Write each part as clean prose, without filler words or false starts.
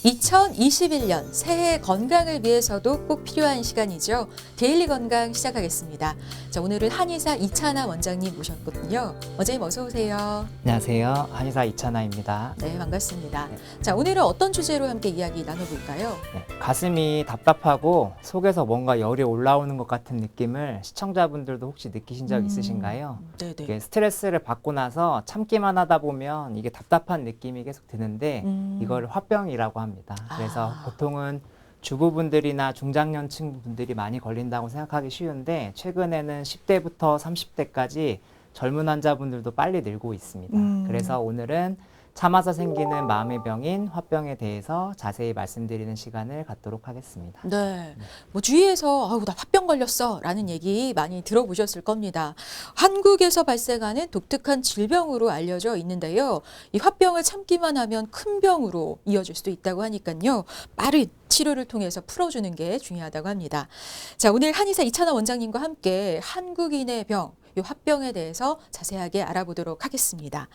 2021년 새해 건강을 위해서도 꼭 필요한 시간이죠. 데일리 건강 시작하겠습니다. 자, 오늘은 한의사 이찬하 원장님 모셨거든요. 원장님 어서 오세요. 안녕하세요. 한의사 이찬하입니다. 네, 반갑습니다. 네. 자, 오늘은 어떤 주제로 함께 이야기 나눠볼까요? 가슴이 답답하고 속에서 뭔가 열이 올라오는 것 같은 느낌을 시청자분들도 혹시 느끼신 적 있으신가요? 네네. 이게 스트레스를 받고 나서 참기만 하다 보면 이게 답답한 느낌이 계속 드는데 이걸 화병이라고 합니다. 그래서 보통은 주부분들이나 중장년층 분들이 많이 걸린다고 생각하기 쉬운데 최근에는 10대부터 30대까지 젊은 환자분들도 빨리 늘고 있습니다. 그래서 오늘은 참아서 생기는 마음의 병인 화병에 대해서 자세히 말씀드리는 시간을 갖도록 하겠습니다. 네. 뭐 주위에서 아우 나 화병 걸렸어 라는 얘기 많이 들어보셨을 겁니다. 한국에서 발생하는 독특한 질병으로 알려져 있는데요. 이 화병을 참기만 하면 큰 병으로 이어질 수도 있다고 하니까요. 빠른 치료를 통해서 풀어주는 게 중요하다고 합니다. 자, 오늘 한의사 이찬하 원장님과 함께 한국인의 병, 이 화병에 대해서 자세하게 알아보도록 하겠습니다.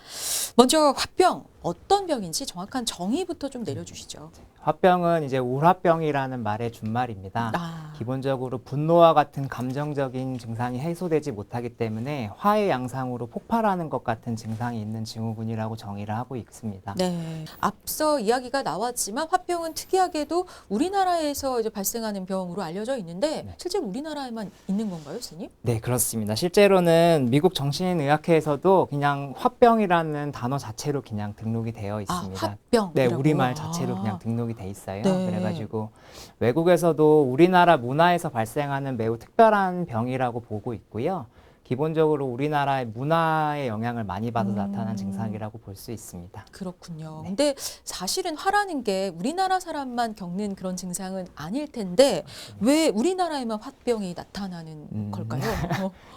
먼저 화병, 어떤 병인지 정확한 정의부터 좀 내려주시죠. 화병은 이제 울화병이라는 말의 준말입니다. 기본적으로 분노와 같은 감정적인 증상이 해소되지 못하기 때문에 화의 양상으로 폭발하는 것 같은 증상이 있는 증후군이라고 정의를 하고 있습니다. 네. 앞서 이야기가 나왔지만 화병은 특이하게도 우리나라에서 이제 발생하는 병으로 알려져 있는데 실제로 우리나라에만 있는 건가요, 선생님? 네, 그렇습니다. 실제로는 미국 정신의학회에서도 그냥 화병이라는 단어 자체로 그냥 등록이 되어 있습니다. 화병. 네, 우리말 자체로 그냥 등록이 돼 있어요. 네. 그래가지고 외국에서도 우리나라 문화에서 발생하는 매우 특별한 병이라고 보고 있고요. 기본적으로 우리나라의 문화의 영향을 많이 받아 나타난 증상이라고 볼 수 있습니다. 그렇군요. 근데 사실은 화라는 게 우리나라 사람만 겪는 그런 증상은 아닐 텐데 왜 우리나라에만 화병이 나타나는 걸까요?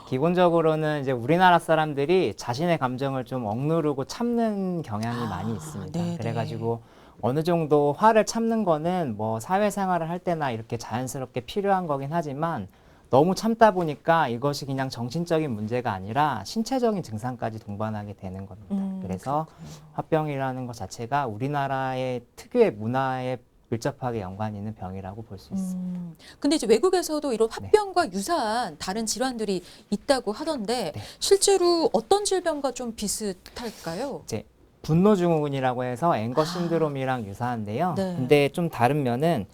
기본적으로는 이제 우리나라 사람들이 자신의 감정을 좀 억누르고 참는 경향이 많이 있습니다. 네네. 그래가지고 어느 정도 화를 참는 거는 뭐 사회생활을 할 때나 이렇게 자연스럽게 필요한 거긴 하지만 너무 참다 보니까 이것이 그냥 정신적인 문제가 아니라 신체적인 증상까지 동반하게 되는 겁니다. 그래서 화병이라는 것 자체가 우리나라의 특유의 문화에 밀접하게 연관이 있는 병이라고 볼 수 있습니다. 근데 이제 외국에서도 이런 화병과 유사한 다른 질환들이 있다고 하던데 실제로 어떤 질병과 좀 비슷할까요? 이제 분노증후군이라고 해서 앵거 신드롬이랑 유사한데요. 네. 근데 좀 다른 면은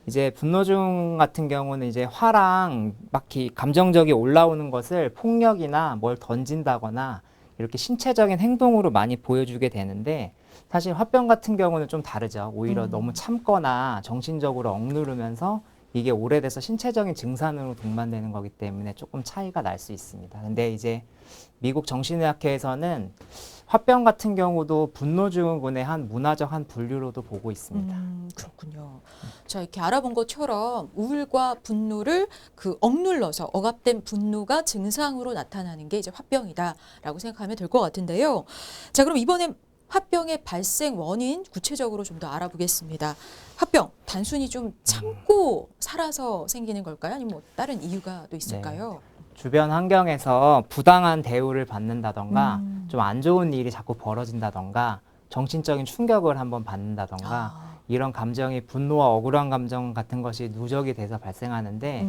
이제 분노증 같은 경우는 이제 화랑 막 감정적이 올라오는 것을 폭력이나 뭘 던진다거나 이렇게 신체적인 행동으로 많이 보여주게 되는데 사실 화병 같은 경우는 좀 다르죠. 오히려 너무 참거나 정신적으로 억누르면서 이게 오래돼서 신체적인 증상으로 동반되는 거기 때문에 조금 차이가 날 수 있습니다. 근데 이제 미국 정신의학회에서는 화병 같은 경우도 분노증후군의 한 문화적 한 분류로도 보고 있습니다. 그렇군요. 자, 이렇게 알아본 것처럼 우울과 분노를 억눌러서 억압된 분노가 증상으로 나타나는 게 이제 화병이다라고 생각하면 될 것 같은데요. 자, 그럼 이번엔 화병의 발생 원인 구체적으로 좀 더 알아보겠습니다. 화병 단순히 좀 참고 살아서 생기는 걸까요? 아니면 뭐 다른 이유가 또 있을까요? 주변 환경에서 부당한 대우를 받는다던가 좀 안 좋은 일이 자꾸 벌어진다던가 정신적인 충격을 한번 받는다던가 이런 감정이 분노와 억울한 감정 같은 것이 누적이 돼서 발생하는데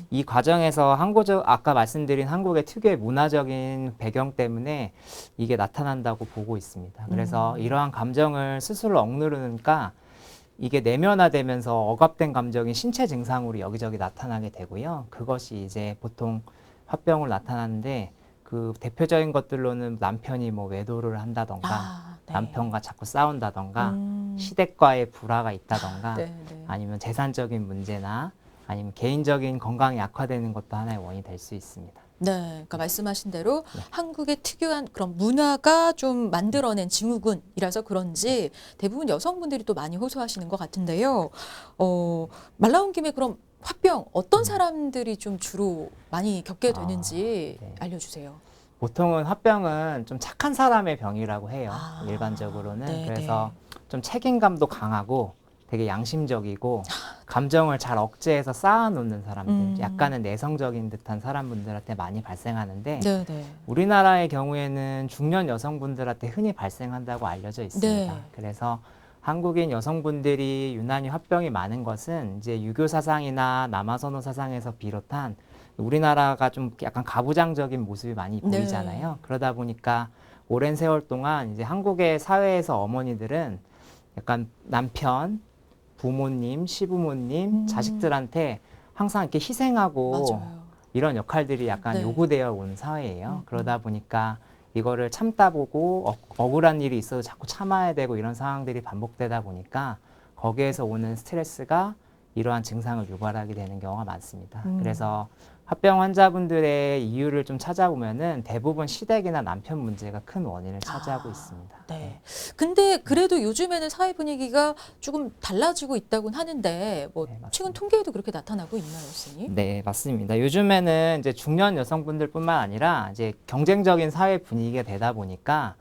이 과정에서 아까 말씀드린 한국의 특유의 문화적인 배경 때문에 이게 나타난다고 보고 있습니다. 그래서 이러한 감정을 스스로 억누르니까 이게 내면화되면서 억압된 감정이 신체 증상으로 여기저기 나타나게 되고요. 그것이 이제 보통 화병으로 나타나는데 그 대표적인 것들로는 남편이 뭐 외도를 한다던가 남편과 자꾸 싸운다던가 시댁과의 불화가 있다던가 아니면 재산적인 문제나 아니면 개인적인 건강이 악화되는 것도 하나의 원인이 될 수 있습니다. 네, 그러니까 말씀하신 대로 한국의 특유한 그런 문화가 좀 만들어낸 증후군이라서 그런지 대부분 여성분들이 또 많이 호소하시는 것 같은데요. 말 나온 김에 그럼 화병 어떤 사람들이 좀 주로 많이 겪게 되는지 알려주세요. 보통은 화병은 좀 착한 사람의 병이라고 해요. 일반적으로는. 네네. 그래서 좀 책임감도 강하고 되게 양심적이고 감정을 잘 억제해서 쌓아놓는 사람들, 약간은 내성적인 듯한 사람분들한테 많이 발생하는데 네네. 우리나라의 경우에는 중년 여성분들한테 흔히 발생한다고 알려져 있습니다. 네. 그래서 한국인 여성분들이 유난히 화병이 많은 것은 이제 유교 사상이나 남아선호 사상에서 비롯한 우리나라가 좀 약간 가부장적인 모습이 많이 네. 보이잖아요. 그러다 보니까 오랜 세월 동안 이제 한국의 사회에서 어머니들은 약간 남편, 부모님, 시부모님, 자식들한테 항상 이렇게 희생하고 맞아요. 이런 역할들이 약간 네. 요구되어 온 사회예요. 그러다 보니까 이거를 참다 보고 억울한 일이 있어도 자꾸 참아야 되고 이런 상황들이 반복되다 보니까 거기에서 오는 스트레스가 이러한 증상을 유발하게 되는 경우가 많습니다. 그래서 화병 환자분들의 이유를 좀 찾아보면은 대부분 시댁이나 남편 문제가 큰 원인을 차지하고 있습니다. 네. 근데 그래도 요즘에는 사회 분위기가 조금 달라지고 있다고는 하는데 뭐 네, 맞습니다. 최근 통계에도 그렇게 나타나고 있나요, 선생님? 네, 맞습니다. 요즘에는 이제 중년 여성분들뿐만 아니라 이제 경쟁적인 사회 분위기가 되다 보니까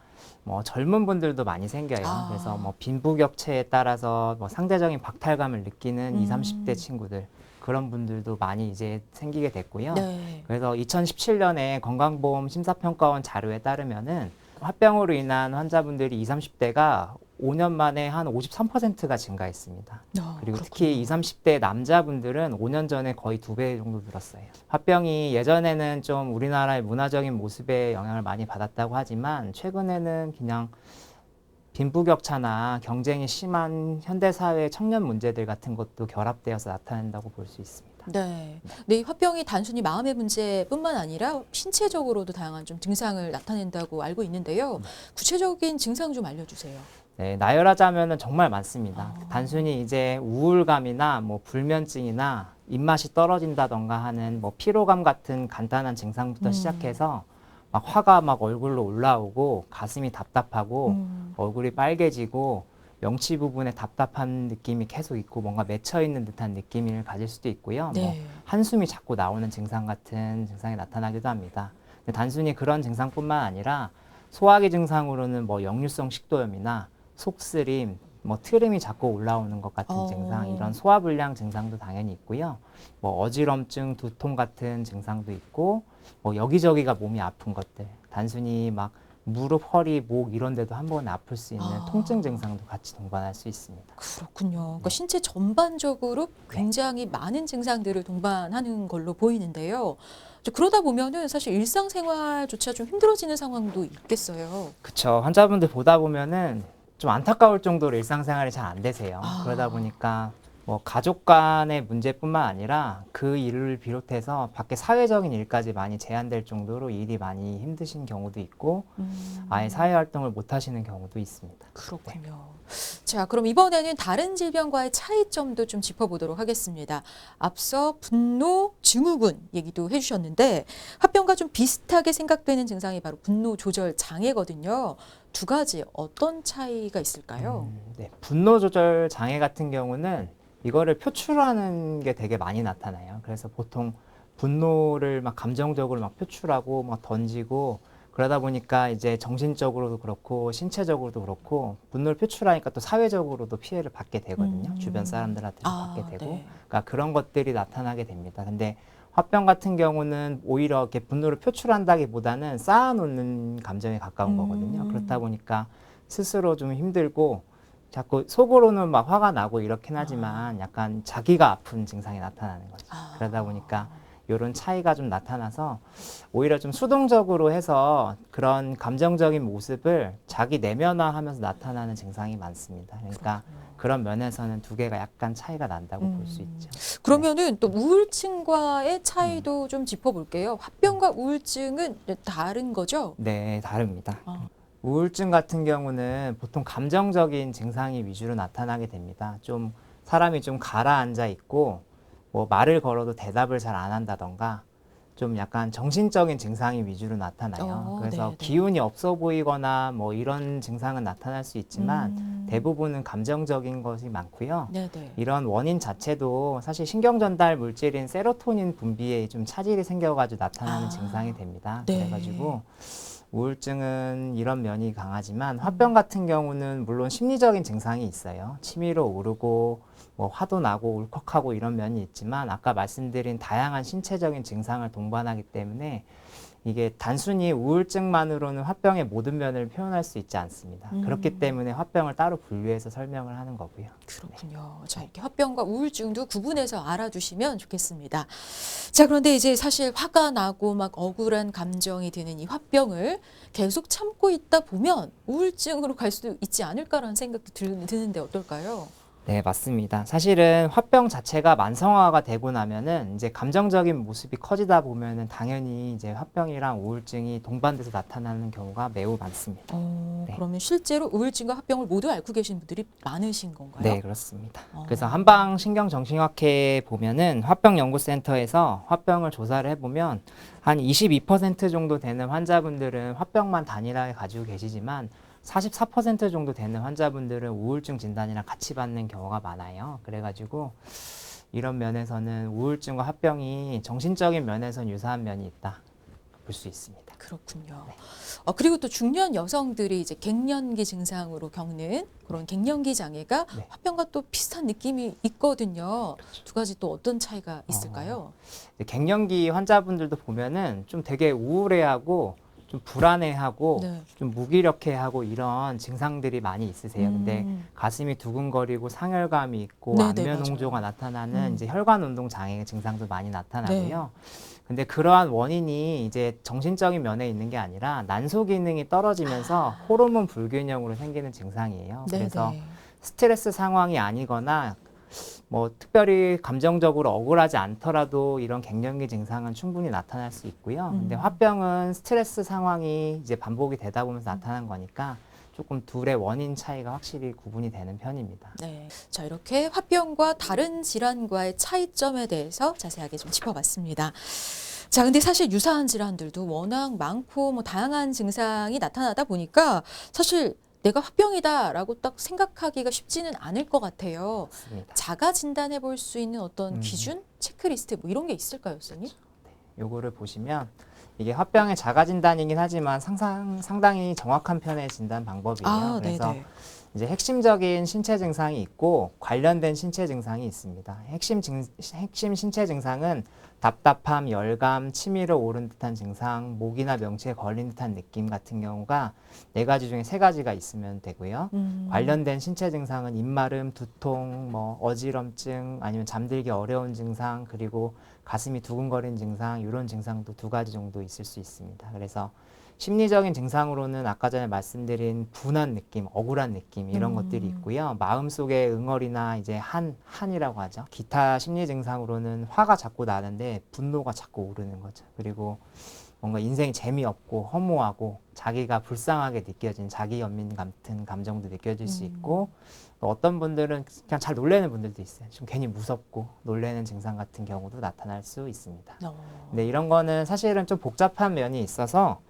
뭐 젊은 분들도 많이 생겨요. 그래서 뭐 빈부격차에 따라서 뭐 상대적인 박탈감을 느끼는 20, 30대 친구들 그런 분들도 많이 이제 생기게 됐고요. 네. 그래서 2017년에 건강보험 심사평가원 자료에 따르면은 화병으로 인한 환자분들이 20, 30대가 5년 만에 한 53%가 증가했습니다. 그리고 특히 20, 30대 남자분들은 5년 전에 거의 2배 정도 늘었어요. 화병이 예전에는 좀 우리나라의 문화적인 모습에 영향을 많이 받았다고 하지만 최근에는 그냥 빈부격차나 경쟁이 심한 현대사회의 청년 문제들 같은 것도 결합되어서 나타난다고 볼 수 있습니다. 네. 근데 이 화병이 단순히 마음의 문제뿐만 아니라 신체적으로도 다양한 좀 증상을 나타낸다고 알고 있는데요. 구체적인 증상 좀 알려주세요. 네, 나열하자면은 정말 많습니다. 단순히 이제 우울감이나 뭐 불면증이나 입맛이 떨어진다던가 하는 뭐 피로감 같은 간단한 증상부터 시작해서 막 화가 막 얼굴로 올라오고 가슴이 답답하고 얼굴이 빨개지고 명치 부분에 답답한 느낌이 계속 있고 뭔가 맺혀 있는 듯한 느낌을 가질 수도 있고요. 뭐 네. 한숨이 자꾸 나오는 증상 같은 증상이 나타나기도 합니다. 근데 단순히 그런 증상뿐만 아니라 소화기 증상으로는 뭐 역류성 식도염이나 속쓰림, 뭐 트림이 자꾸 올라오는 것 같은 증상, 이런 소화불량 증상도 당연히 있고요. 뭐 어지럼증, 두통 같은 증상도 있고, 뭐 여기저기가 몸이 아픈 것들, 단순히 막 무릎, 허리, 목 이런 데도 한 번에 아플 수 있는 통증 증상도 같이 동반할 수 있습니다. 그렇군요. 그러니까 신체 전반적으로 굉장히 많은 증상들을 동반하는 걸로 보이는데요. 그러다 보면은 사실 일상생활조차 좀 힘들어지는 상황도 있겠어요. 그쵸. 환자분들 보다 보면은 좀 안타까울 정도로 일상생활이 잘 안 되세요. 아. 그러다 보니까 뭐 가족 간의 문제뿐만 아니라 그 일을 비롯해서 밖에 사회적인 일까지 많이 제한될 정도로 일이 많이 힘드신 경우도 있고 아예 사회 활동을 못 하시는 경우도 있습니다. 그렇군요. 자, 그럼 이번에는 다른 질병과의 차이점도 좀 짚어보도록 하겠습니다. 앞서 분노 증후군 얘기도 해주셨는데 화병과 좀 비슷하게 생각되는 증상이 바로 분노 조절 장애거든요. 두 가지 어떤 차이가 있을까요? 네, 분노 조절 장애 같은 경우는 이거를 표출하는 게 되게 많이 나타나요. 그래서 보통 분노를 막 감정적으로 막 표출하고 막 던지고 그러다 보니까 이제 정신적으로도 그렇고 신체적으로도 그렇고 분노를 표출하니까 또 사회적으로도 피해를 받게 되거든요. 주변 사람들한테도 받게 되고. 네. 그러니까 그런 것들이 나타나게 됩니다. 근데 화병 같은 경우는 오히려 이렇게 분노를 표출한다기보다는 쌓아놓는 감정에 가까운 거거든요. 그렇다 보니까 스스로 좀 힘들고 자꾸 속으로는 막 화가 나고 이렇긴 하지만 약간 자기가 아픈 증상이 나타나는 거죠. 그러다 보니까 이런 차이가 좀 나타나서 오히려 좀 수동적으로 해서 그런 감정적인 모습을 자기 내면화하면서 나타나는 증상이 많습니다. 그러니까 그런 면에서는 두 개가 약간 차이가 난다고 볼 수 있죠. 그러면은 또 우울증과의 차이도 좀 짚어볼게요. 화병과 우울증은 다른 거죠? 네, 다릅니다. 아. 우울증 같은 경우는 보통 감정적인 증상이 위주로 나타나게 됩니다. 좀 사람이 좀 가라앉아 있고 뭐 말을 걸어도 대답을 잘 안 한다던가 좀 약간 정신적인 증상이 위주로 나타나요. 그래서 네네. 기운이 없어 보이거나 뭐 이런 증상은 나타날 수 있지만 대부분은 감정적인 것이 많고요. 네네. 이런 원인 자체도 사실 신경 전달 물질인 세로토닌 분비에 좀 차질이 생겨가지고 나타나는 증상이 됩니다. 네. 그래가지고 우울증은 이런 면이 강하지만 화병 같은 경우는 물론 심리적인 증상이 있어요. 치밀어 오르고 뭐 화도 나고 울컥하고 이런 면이 있지만 아까 말씀드린 다양한 신체적인 증상을 동반하기 때문에 이게 단순히 우울증만으로는 화병의 모든 면을 표현할 수 있지 않습니다. 그렇기 때문에 화병을 따로 분류해서 설명을 하는 거고요. 그렇군요. 자, 이렇게 화병과 우울증도 구분해서 알아두시면 좋겠습니다. 자, 그런데 이제 사실 화가 나고 막 억울한 감정이 드는 이 화병을 계속 참고 있다 보면 우울증으로 갈 수도 있지 않을까라는 생각도 드는데 어떨까요? 네, 맞습니다. 사실은 화병 자체가 만성화가 되고 나면은 이제 감정적인 모습이 커지다 보면은 당연히 이제 화병이랑 우울증이 동반돼서 나타나는 경우가 매우 많습니다. 네. 그러면 실제로 우울증과 화병을 모두 앓고 계신 분들이 많으신 건가요? 네, 그렇습니다. 그래서 한방신경정신학회에 보면은 화병연구센터에서 화병을 조사를 해보면 한 22% 정도 되는 환자분들은 화병만 단일하게 가지고 계시지만 44% 정도 되는 환자분들은 우울증 진단이랑 같이 받는 경우가 많아요. 그래가지고 이런 면에서는 우울증과 화병이 정신적인 면에서는 유사한 면이 있다 볼 수 있습니다. 그렇군요. 네. 그리고 또 중년 여성들이 이제 갱년기 증상으로 겪는 그런 갱년기 장애가 네. 화병과 또 비슷한 느낌이 있거든요. 두 가지 또 어떤 차이가 있을까요? 이제 갱년기 환자분들도 보면은 좀 되게 우울해하고 좀 불안해하고 네. 좀 무기력해하고 이런 증상들이 많이 있으세요. 근데 가슴이 두근거리고 상열감이 있고 네, 안면 네, 맞아요. 홍조가 나타나는 음. 이제 혈관 운동 장애 증상도 많이 나타나고요. 근데 그러한 원인이 이제 정신적인 면에 있는 게 아니라 난소 기능이 떨어지면서 호르몬 불균형으로 생기는 증상이에요. 네, 그래서 네. 스트레스 상황이 아니거나 뭐 특별히 감정적으로 억울하지 않더라도 이런 갱년기 증상은 충분히 나타날 수 있고요. 근데 화병은 스트레스 상황이 이제 반복이 되다 보면서 나타난 거니까 조금 둘의 원인 차이가 확실히 구분이 되는 편입니다. 네. 자, 이렇게 화병과 다른 질환과의 차이점에 대해서 자세하게 좀 짚어봤습니다. 자, 근데 사실 유사한 질환들도 워낙 많고 뭐 다양한 증상이 나타나다 보니까 사실 내가 화병이다라고 딱 생각하기가 쉽지는 않을 것 같아요. 맞습니다. 자가 진단해 볼 수 있는 어떤 기준, 체크리스트 뭐 이런 게 있을까요, 선생님? 요거를 보시면 이게 화병의 자가 진단이긴 하지만 상당히 정확한 편의 진단 방법이에요. 그래서 네네. 이제 핵심적인 신체 증상이 있고 관련된 신체 증상이 있습니다. 핵심 신체 증상은 답답함, 열감, 치밀어 오른 듯한 증상, 목이나 명치에 걸린 듯한 느낌 같은 경우가 4가지 중에 3가지가 있으면 되고요. 관련된 신체 증상은 입마름, 두통, 뭐 어지럼증, 아니면 잠들기 어려운 증상, 그리고 가슴이 두근거리는 증상, 이런 증상도 2가지 정도 있을 수 있습니다. 그래서 심리적인 증상으로는 아까 전에 말씀드린 분한 느낌, 억울한 느낌 이런 것들이 있고요. 마음속에 응어리나 이제 한이라고 하죠. 기타 심리 증상으로는 화가 자꾸 나는데 분노가 자꾸 오르는 거죠. 그리고 뭔가 인생이 재미없고 허무하고 자기가 불쌍하게 느껴진 자기 연민 같은 감정도 느껴질 수 있고 또 어떤 분들은 그냥 잘 놀래는 분들도 있어요. 좀 괜히 무섭고 놀래는 증상 같은 경우도 나타날 수 있습니다. 근데 이런 거는 사실은 좀 복잡한 면이 있어서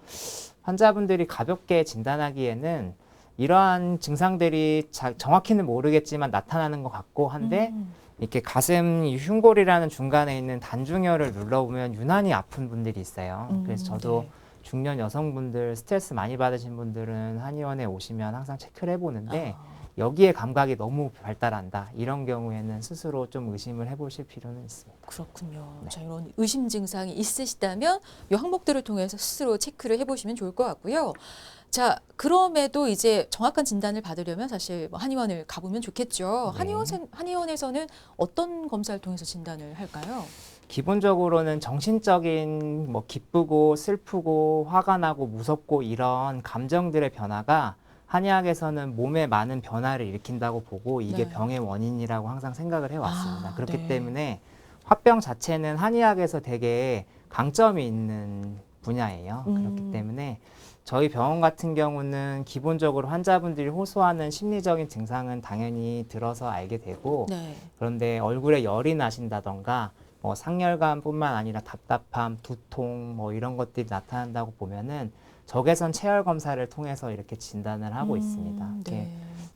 환자분들이 가볍게 진단하기에는 이러한 증상들이 정확히는 모르겠지만 나타나는 것 같고 한데 이렇게 가슴 흉골이라는 중간에 있는 단중혈을 눌러보면 유난히 아픈 분들이 있어요. 그래서 저도 네. 중년 여성분들 스트레스 많이 받으신 분들은 한의원에 오시면 항상 체크를 해보는데 여기에 감각이 너무 발달한다. 이런 경우에는 스스로 좀 의심을 해보실 필요는 있습니다. 그렇군요. 네. 자, 이런 의심 증상이 있으시다면 이 항목들을 통해서 스스로 체크를 해보시면 좋을 것 같고요. 자, 그럼에도 이제 정확한 진단을 받으려면 사실 뭐 한의원을 가보면 좋겠죠. 네. 한의원에서는 어떤 검사를 통해서 진단을 할까요? 기본적으로는 정신적인 뭐 기쁘고 슬프고 화가 나고 무섭고 이런 감정들의 변화가 한의학에서는 몸에 많은 변화를 일으킨다고 보고 이게 네. 병의 원인이라고 항상 생각을 해왔습니다. 그렇기 네. 때문에 화병 자체는 한의학에서 되게 강점이 있는 분야예요. 그렇기 때문에 저희 병원 같은 경우는 기본적으로 환자분들이 호소하는 심리적인 증상은 당연히 들어서 알게 되고 네. 그런데 얼굴에 열이 나신다던가 뭐 상열감뿐만 아니라 답답함, 두통 뭐 이런 것들이 나타난다고 보면은 적외선 체열 검사를 통해서 이렇게 진단을 하고 있습니다. 네.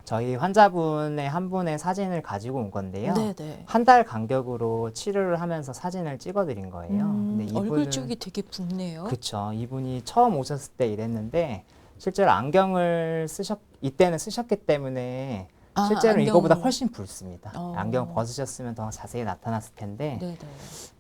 저희 환자분의 한 분의 사진을 가지고 온 건데요. 네. 한 달 간격으로 치료를 하면서 사진을 찍어드린 거예요. 근데 얼굴 쪽이 되게 붓네요. 그렇죠. 이분이 처음 오셨을 때 이랬는데 실제로 안경을 이때는 쓰셨기 때문에 실제로 안경. 이거보다 훨씬 붉습니다. 어. 안경 벗으셨으면 더 자세히 나타났을 텐데 네네.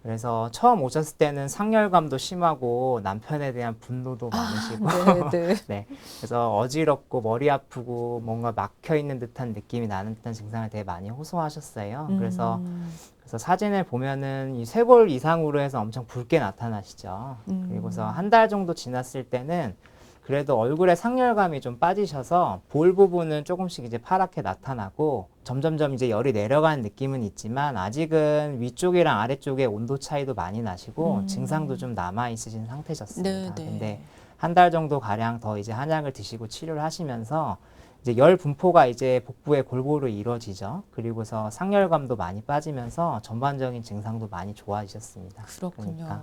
그래서 처음 오셨을 때는 상열감도 심하고 남편에 대한 분노도 많으시고 네네. 네, 그래서 어지럽고 머리 아프고 뭔가 막혀 있는 듯한 느낌이 나는 듯한 증상을 되게 많이 호소하셨어요. 그래서 사진을 보면은 이 쇄골 이상으로 해서 엄청 붉게 나타나시죠. 그리고서 한 달 정도 지났을 때는 그래도 얼굴에 상열감이 좀 빠지셔서 볼 부분은 조금씩 이제 파랗게 나타나고 점점점 이제 열이 내려가는 느낌은 있지만 아직은 위쪽이랑 아래쪽에 온도 차이도 많이 나시고 증상도 좀 남아 있으신 상태셨습니다. 네네. 근데 한 달 정도 가량 더 이제 한약을 드시고 치료를 하시면서 이제 열 분포가 이제 복부에 골고루 이루어지죠. 그리고서 상열감도 많이 빠지면서 전반적인 증상도 많이 좋아지셨습니다. 그렇군요. 그러니까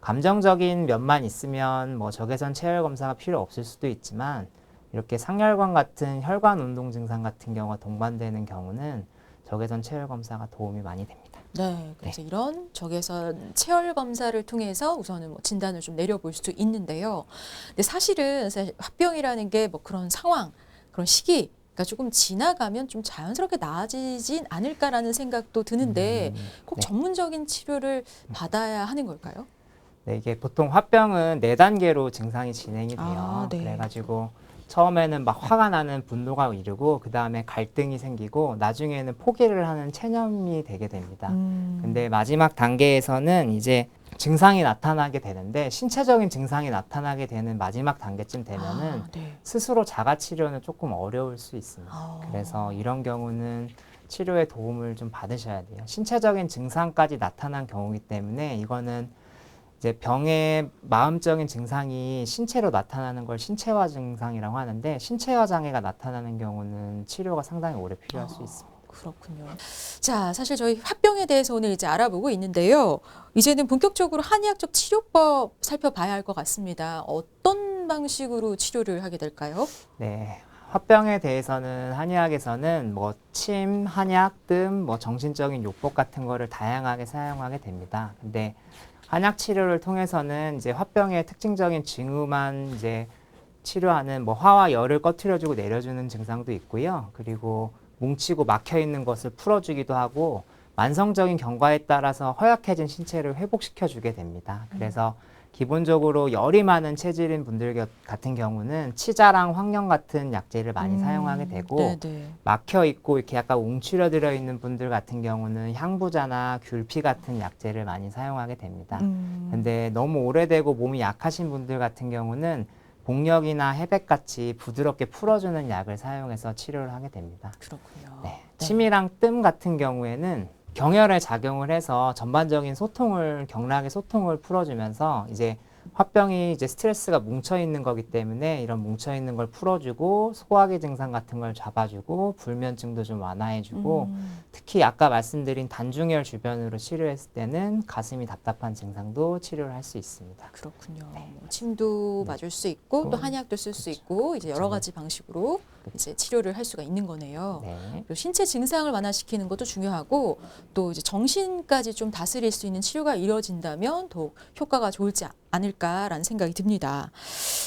감정적인 면만 있으면 뭐 적외선 체열 검사가 필요 없을 수도 있지만 이렇게 상열관 같은 혈관 운동 증상 같은 경우가 동반되는 경우는 적외선 체열 검사가 도움이 많이 됩니다. 네, 그래서 이런 적외선 체열 검사를 통해서 우선은 뭐 진단을 좀 내려볼 수 있는데요. 근데 사실은 화병이라는 게 뭐 그런 상황, 그런 시기가 조금 지나가면 좀 자연스럽게 나아지진 않을까라는 생각도 드는데 꼭 네. 전문적인 치료를 받아야 하는 걸까요? 네, 이게 보통 화병은 4단계로 증상이 진행이 돼요. 아, 네. 그래가지고 처음에는 막 화가 나는 분노가 이르고 그 다음에 갈등이 생기고 나중에는 포기를 하는 체념이 되게 됩니다. 근데 마지막 단계에서는 이제 증상이 나타나게 되는데 신체적인 증상이 나타나게 되는 마지막 단계쯤 되면은 네. 스스로 자가 치료는 조금 어려울 수 있습니다. 아. 그래서 이런 경우는 치료의 도움을 좀 받으셔야 돼요. 신체적인 증상까지 나타난 경우이기 때문에 이거는 이제 병의 마음적인 증상이 신체로 나타나는 걸 신체화 증상이라고 하는데 신체화 장애가 나타나는 경우는 치료가 상당히 오래 필요할 수 있습니다. 그렇군요. 자, 사실 저희 화병에 대해서 오늘 이제 알아보고 있는데요. 이제는 본격적으로 한의학적 치료법 살펴봐야 할 것 같습니다. 어떤 방식으로 치료를 하게 될까요? 네. 화병에 대해서는 한의학에서는 뭐 침, 한약 등 뭐 정신적인 요법 같은 거를 다양하게 사용하게 됩니다. 근데 한약 치료를 통해서는 이제 화병의 특징적인 징후만 이제 치료하는 뭐 화와 열을 꺼트려주고 내려주는 증상도 있고요. 그리고 뭉치고 막혀 있는 것을 풀어주기도 하고 만성적인 경과에 따라서 허약해진 신체를 회복시켜주게 됩니다. 그래서 기본적으로 열이 많은 체질인 분들 같은 경우는 치자랑 황령 같은 약재를 많이 사용하게 되고 네네. 막혀 있고 이렇게 약간 웅츠려들어 있는 분들 같은 경우는 향부자나 귤피 같은 약재를 많이 사용하게 됩니다. 근데 너무 오래되고 몸이 약하신 분들 같은 경우는 복력이나 해백같이 부드럽게 풀어주는 약을 사용해서 치료를 하게 됩니다. 그렇군요. 네. 침이랑 뜸 같은 경우에는 경혈에 작용을 해서 전반적인 소통을, 경락의 소통을 풀어주면서 이제 화병이 이제 스트레스가 뭉쳐 있는 거기 때문에 이런 뭉쳐 있는 걸 풀어주고 소화기 증상 같은 걸 잡아주고 불면증도 좀 완화해주고 특히 아까 말씀드린 단중혈 주변으로 치료했을 때는 가슴이 답답한 증상도 치료를 할 수 있습니다. 그렇군요. 뭐 침도 맞을 수 있고 또 한약도 쓸 수 있고 이제 여러 가지 방식으로 이제 치료를 할 수가 있는 거네요. 네. 그리고 신체 증상을 완화시키는 것도 중요하고 또 이제 정신까지 좀 다스릴 수 있는 치료가 이루어진다면 더욱 효과가 좋을지 않을까라는 생각이 듭니다.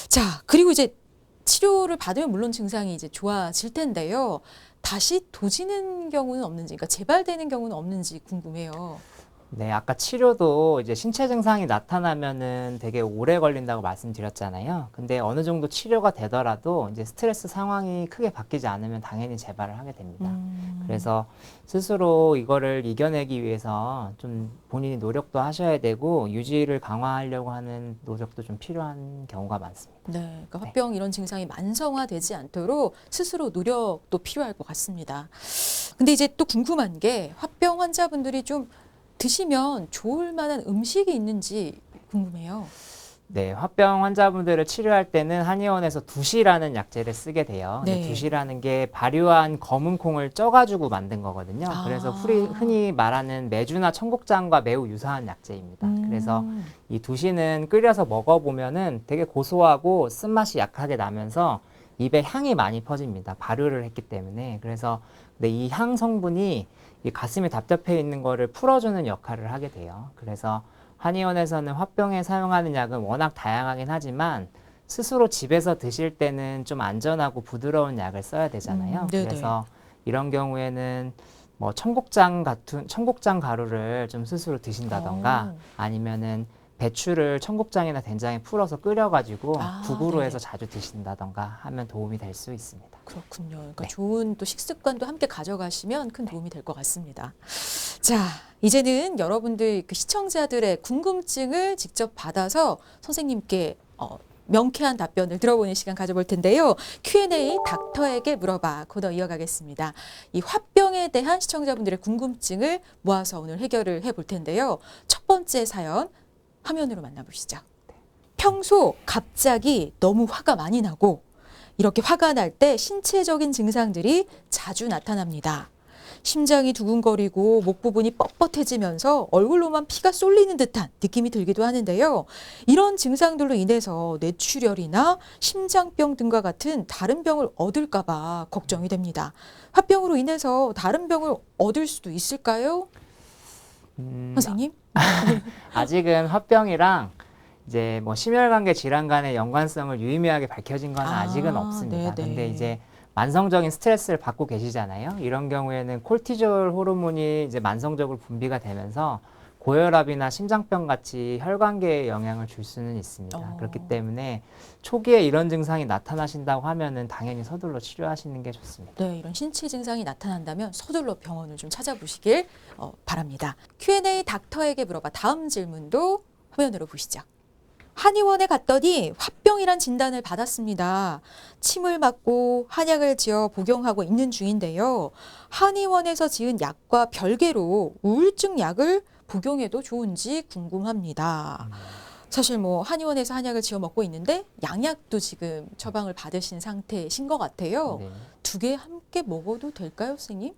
자, 그리고 이제 치료를 받으면 물론 증상이 이제 좋아질 텐데요. 다시 도지는 경우는 없는지, 그러니까 재발되는 경우는 없는지 궁금해요. 네, 아까 치료도 이제 신체 증상이 나타나면은 되게 오래 걸린다고 말씀드렸잖아요. 근데 어느 정도 치료가 되더라도 이제 스트레스 상황이 크게 바뀌지 않으면 당연히 재발을 하게 됩니다. 그래서 스스로 이거를 이겨내기 위해서 좀 본인이 노력도 하셔야 되고 유지를 강화하려고 하는 노력도 좀 필요한 경우가 많습니다. 네, 그러니까 화병 이런 증상이 만성화되지 않도록 스스로 노력도 필요할 것 같습니다. 근데 이제 또 궁금한 게 화병 환자분들이 좀 드시면 좋을 만한 음식이 있는지 궁금해요. 네, 화병 환자분들을 치료할 때는 한의원에서 두시라는 약재를 쓰게 돼요. 네. 근데 두시라는 게 발효한 검은 콩을 쪄가지고 만든 거거든요. 아. 그래서 흔히 말하는 메주나 청국장과 매우 유사한 약재입니다. 그래서 이 두시는 끓여서 먹어보면은 되게 고소하고 쓴맛이 약하게 나면서 입에 향이 많이 퍼집니다. 발효를 했기 때문에. 그래서 근데 이 향 성분이 이 가슴에 답답해 있는 거를 풀어주는 역할을 하게 돼요. 그래서 한의원에서는 화병에 사용하는 약은 워낙 다양하긴 하지만 스스로 집에서 드실 때는 좀 안전하고 부드러운 약을 써야 되잖아요. 네네. 그래서 이런 경우에는 뭐 청국장 가루를 좀 스스로 드신다던가 아니면은 배추를 청국장이나 된장에 풀어서 끓여가지고 국으로 네. 해서 자주 드신다던가 하면 도움이 될 수 있습니다. 그렇군요. 그러니까 네. 좋은 또 식습관도 함께 가져가시면 큰 도움이 될 것 같습니다. 자, 이제는 여러분들 그 시청자들의 궁금증을 직접 받아서 선생님께 명쾌한 답변을 들어보는 시간 가져볼 텐데요. Q&A 닥터에게 물어봐 코너 이어가겠습니다. 이 화병에 대한 시청자분들의 궁금증을 모아서 오늘 해결을 해볼 텐데요. 첫 번째 사연 화면으로 만나보시죠. 평소 갑자기 너무 화가 많이 나고 이렇게 화가 날 때 신체적인 증상들이 자주 나타납니다. 심장이 두근거리고 목 부분이 뻣뻣해지면서 얼굴로만 피가 쏠리는 듯한 느낌이 들기도 하는데요. 이런 증상들로 인해서 뇌출혈이나 심장병 등과 같은 다른 병을 얻을까 봐 걱정이 됩니다. 화병으로 인해서 다른 병을 얻을 수도 있을까요? 선생님? 아직은 화병이랑 이제 뭐 심혈관계 질환 간의 연관성을 유의미하게 밝혀진 건 아직은 없습니다. 네네. 근데 이제 만성적인 스트레스를 받고 계시잖아요. 이런 경우에는 콜티졸 호르몬이 이제 만성적으로 분비가 되면서 고혈압이나 심장병 같이 혈관계에 영향을 줄 수는 있습니다. 그렇기 때문에 초기에 이런 증상이 나타나신다고 하면은 당연히 서둘러 치료하시는 게 좋습니다. 네, 이런 신체 증상이 나타난다면 서둘러 병원을 좀 찾아보시길 바랍니다. Q&A 닥터에게 물어봐 다음 질문도 화면으로 보시죠. 한의원에 갔더니 화병이란 진단을 받았습니다. 침을 맞고 한약을 지어 복용하고 있는 중인데요. 한의원에서 지은 약과 별개로 우울증 약을 복용해도 좋은지 궁금합니다. 사실 뭐 한의원에서 한약을 지어 먹고 있는데 양약도 지금 처방을 받으신 상태이신 것 같아요. 네. 두 개 함께 먹어도 될까요, 선생님?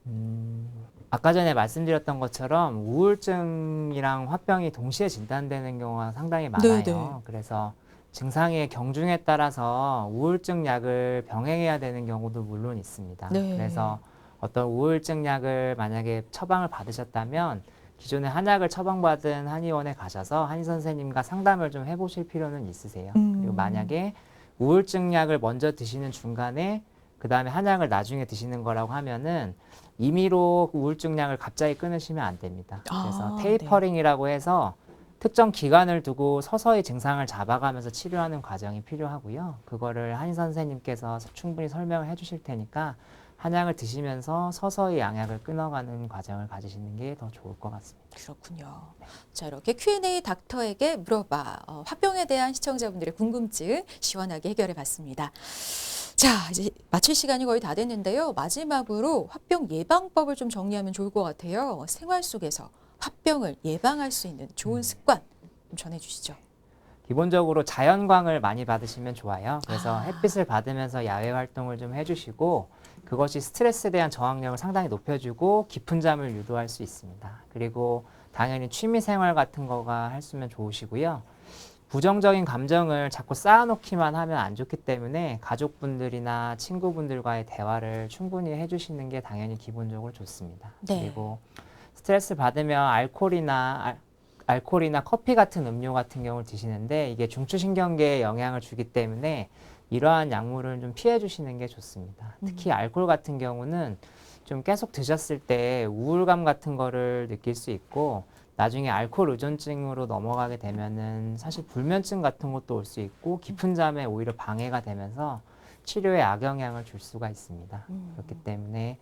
아까 전에 말씀드렸던 것처럼 우울증이랑 화병이 동시에 진단되는 경우가 상당히 많아요. 네네. 그래서 증상의 경중에 따라서 우울증 약을 병행해야 되는 경우도 물론 있습니다. 네. 그래서 어떤 우울증 약을 만약에 처방을 받으셨다면 기존에 한약을 처방받은 한의원에 가셔서 한의 선생님과 상담을 좀 해보실 필요는 있으세요. 그리고 만약에 우울증 약을 먼저 드시는 중간에 그 다음에 한약을 나중에 드시는 거라고 하면은 임의로 우울증 약을 갑자기 끊으시면 안 됩니다. 그래서 테이퍼링이라고 해서 특정 기간을 두고 서서히 증상을 잡아가면서 치료하는 과정이 필요하고요. 그거를 한의 선생님께서 충분히 설명을 해주실 테니까 한약을 드시면서 서서히 양약을 끊어가는 과정을 가지시는 게 더 좋을 것 같습니다. 그렇군요. 자, 이렇게 Q&A 닥터에게 물어봐 화병에 대한 시청자분들의 궁금증 시원하게 해결해 봤습니다. 자, 이제 마칠 시간이 거의 다 됐는데요. 마지막으로 화병 예방법을 좀 정리하면 좋을 것 같아요. 생활 속에서 화병을 예방할 수 있는 좋은 습관 좀 전해주시죠. 기본적으로 자연광을 많이 받으시면 좋아요. 그래서 햇빛을 받으면서 야외 활동을 좀 해주시고 그것이 스트레스에 대한 저항력을 상당히 높여주고 깊은 잠을 유도할 수 있습니다. 그리고 당연히 취미 생활 같은 거가 했으면 좋으시고요. 부정적인 감정을 자꾸 쌓아놓기만 하면 안 좋기 때문에 가족분들이나 친구분들과의 대화를 충분히 해주시는 게 당연히 기본적으로 좋습니다. 네. 그리고 스트레스 받으면 알코올이나 커피 같은 음료 같은 경우를 드시는데 이게 중추신경계에 영향을 주기 때문에 이러한 약물을 좀 피해 주시는 게 좋습니다. 특히 알코올 같은 경우는 좀 계속 드셨을 때 우울감 같은 거를 느낄 수 있고 나중에 알코올 의존증으로 넘어가게 되면은 사실 불면증 같은 것도 올 수 있고 깊은 잠에 오히려 방해가 되면서 치료에 악영향을 줄 수가 있습니다. 그렇기 때문에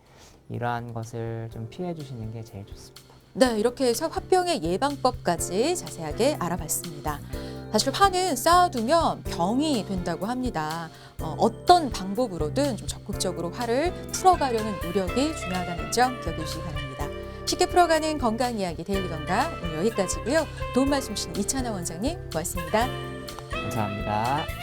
이러한 것을 좀 피해 주시는 게 제일 좋습니다. 네, 이렇게 해서 화병의 예방법까지 자세하게 알아봤습니다. 사실 화는 쌓아두면 병이 된다고 합니다. 어떤 방법으로든 좀 적극적으로 화를 풀어가려는 노력이 중요하다는 점 기억해 주시기 바랍니다. 쉽게 풀어가는 건강 이야기 데일리 건강 오늘 여기까지고요. 도움 말씀 주신 이찬아 원장님 고맙습니다. 감사합니다.